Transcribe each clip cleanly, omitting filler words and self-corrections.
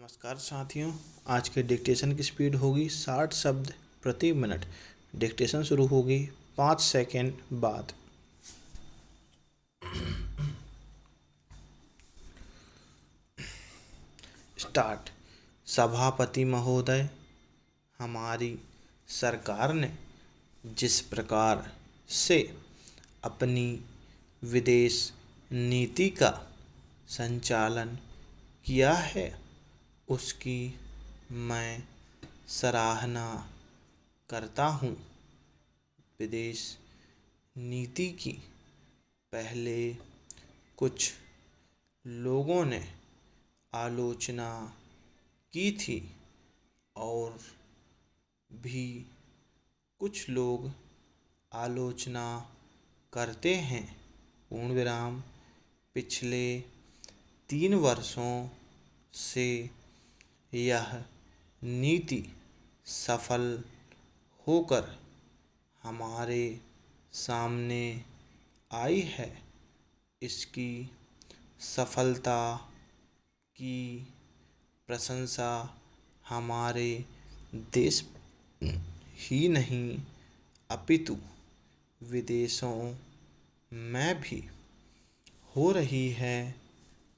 नमस्कार साथियों। आज के डिक्टेशन की स्पीड होगी 60 शब्द प्रति मिनट। डिक्टेशन शुरू होगी 5 सेकंड बाद। स्टार्ट। सभापति महोदय, हमारी सरकार ने जिस प्रकार से अपनी विदेश नीति का संचालन किया है उसकी मैं सराहना करता हूँ। विदेश नीति की पहले कुछ लोगों ने आलोचना की थी और भी कुछ लोग आलोचना करते हैं। पूर्ण विराम। पिछले 3 वर्षों से यह नीति सफल होकर हमारे सामने आई है। इसकी सफलता की प्रशंसा हमारे देश ही नहीं अपितु विदेशों में भी हो रही है।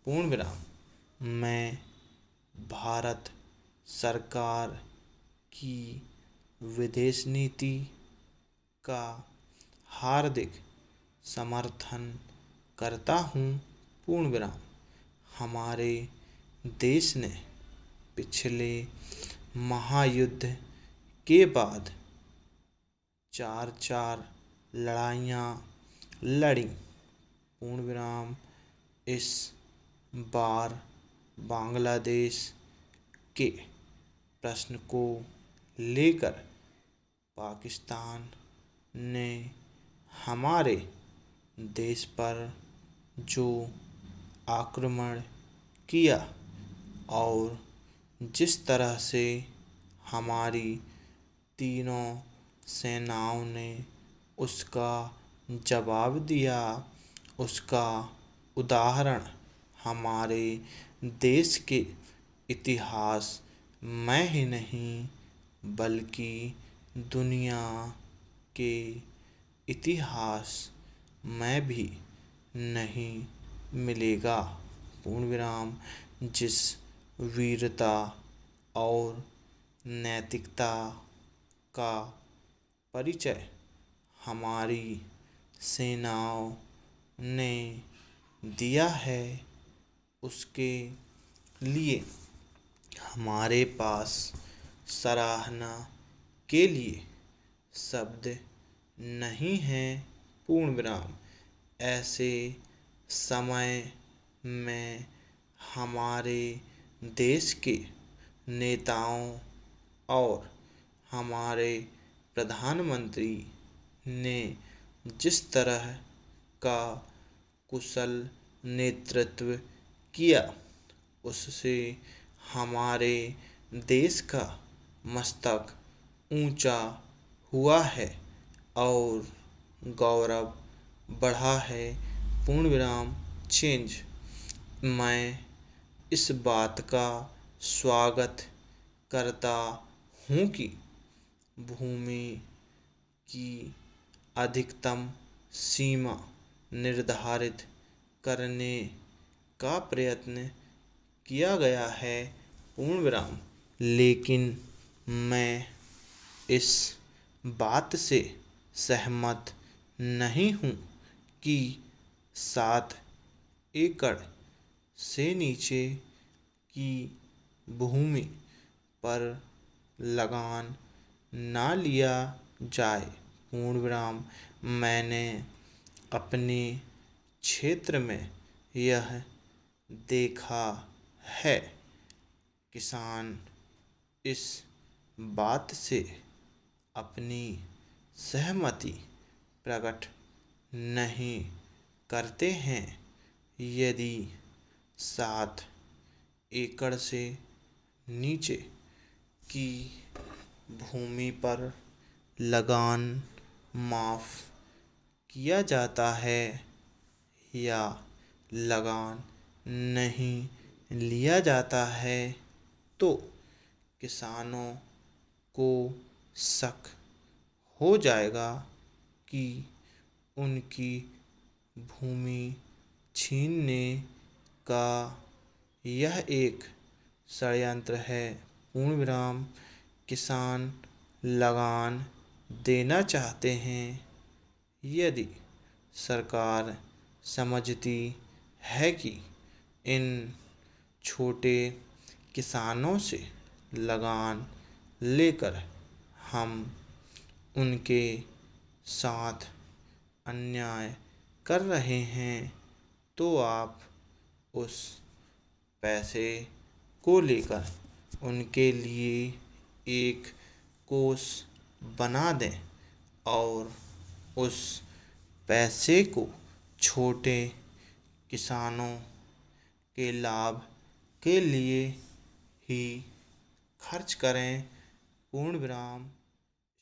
पूर्ण विराम। मैं भारत सरकार की विदेश नीति का हार्दिक समर्थन करता हूँ। पूर्ण विराम। हमारे देश ने पिछले महायुद्ध के बाद 4 लड़ाइयाँ लड़ी। पूर्ण विराम। इस बार बांग्लादेश के प्रश्न को लेकर पाकिस्तान ने हमारे देश पर जो आक्रमण किया और जिस तरह से हमारी तीनों सेनाओं ने उसका जवाब दिया, उसका उदाहरण हमारे देश के इतिहास में ही नहीं बल्कि दुनिया के इतिहास में भी नहीं मिलेगा। पूर्ण विराम। जिस वीरता और नैतिकता का परिचय हमारी सेनाओं ने दिया है उसके लिए हमारे पास सराहना के लिए शब्द नहीं हैं। पूर्ण विराम। ऐसे समय में हमारे देश के नेताओं और हमारे प्रधानमंत्री ने जिस तरह का कुशल नेतृत्व किया उससे हमारे देश का मस्तक ऊंचा हुआ है और गौरव बढ़ा है। पूर्ण विराम। चेंज। मैं इस बात का स्वागत करता हूँ कि भूमि की अधिकतम सीमा निर्धारित करने का प्रयत्न किया गया है। पूर्ण विराम। लेकिन मैं इस बात से सहमत नहीं हूँ कि 7 एकड़ से नीचे की भूमि पर लगान ना लिया जाए। पूर्ण विराम। मैंने अपने क्षेत्र में यह देखा है। किसान इस बात से अपनी सहमति प्रकट नहीं करते हैं। यदि 7 एकड़ से नीचे की भूमि पर लगान माफ़ किया जाता है या लगान नहीं लिया जाता है तो किसानों को शक हो जाएगा कि उनकी भूमि छीनने का यह एक षड्यंत्र है। पूर्ण विराम। किसान लगान देना चाहते हैं। यदि सरकार समझती है कि इन छोटे किसानों से लगान लेकर हम उनके साथ अन्याय कर रहे हैं, तो आप उस पैसे को लेकर उनके लिए एक कोष बना दें और उस पैसे को छोटे किसानों के लाभ के लिए ही खर्च करें। पूर्ण विराम।